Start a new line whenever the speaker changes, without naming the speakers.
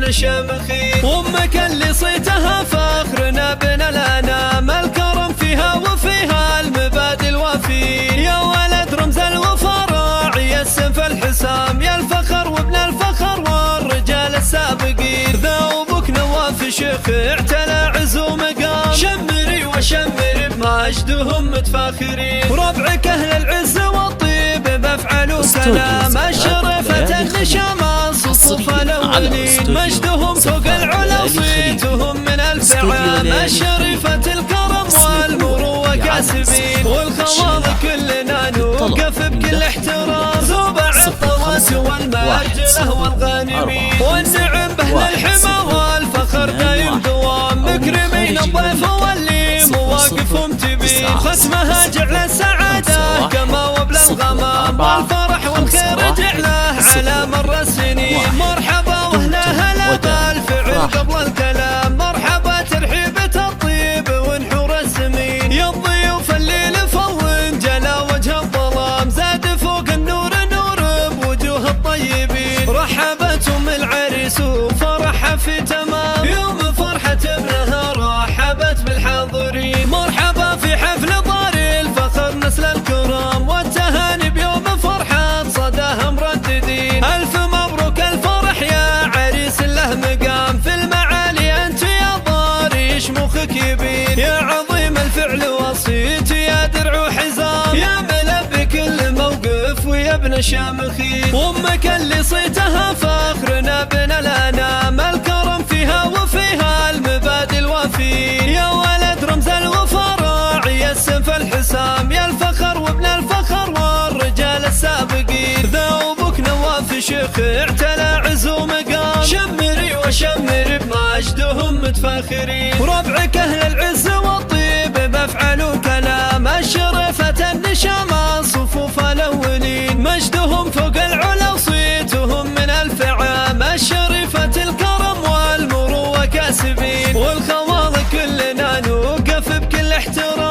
ابن شمخي، وامك اللي صيتها فخرنا بين الانام، الكرم فيها وفيها المبادئ الوفي، يا ولد رمز الوفا راعي السيف الحسام، يا الفخر وابن الفخر والرجال السابقين، ذا ابوك نواف شيخ اعتلى عز ومقام، شمري وشمري بمجدهم متفاخرين، وربعك اهل العز والطيب بافعال وكلام، الشرفة النشامة صفوف الاولين، مجدهم فوق العلا صيتهم من الفعام، الشريفة الكرم والمروة كاسبين، والخواض كلنا نوقف بكل احترام، زوبع الطوات والمرجله والغانمين، والنعم بأهل الحمى والفخر دايم دوام، مكرمين الضيف واللي مواقفهم تبين، ختمها جعل السعادة كما وبل الغمام، والفرح والخير جعله على مر السنين، مرحبا واهلا هلا بالفعل قبل الكلام، مرحبا ترحيبة الطيب ونحور السمين، يا الضيوف الليل فون جلا وجه الظلام، زاد فوق النور نور بوجوه الطيبين، رحبت ام العريس وفرحها في تمام، يوم فرحة ابنها رحبت بالحاضرين، مرحبا في حفل دار الفخر نسل الكرام، والتهاني بيوم فرحة صداها مرددين، الف مبروك الفرح يا عريس له مقام، في المعالي انت يا ضاري شموخك يبين، يا عظيم الفعل وصيت يا درع وحزام، يا ملبي كل موقف ويا ابن شامخي، وامك اللي صيتها فخرنا بين الانام، الكرم فيها وفيها المبادئ الوفي، يا ولد رمز الوفا راعي السيف الحسام، يا الفخر وابن الفخر والرجال السابقين، ذا ابوك نواف شيخ اعتلى عز ومقام، شمري وشمري بمجدهم متفاخرين، وربعك اهل العز والطيب بافعال وكلام، الشرفة النشامة صفوف الاولين، مجدهم فوق العلا صيتهم من الفعام، الشريفة الكرم والمروة كاسبين، والخواض كلنا نوقف بكل احترام.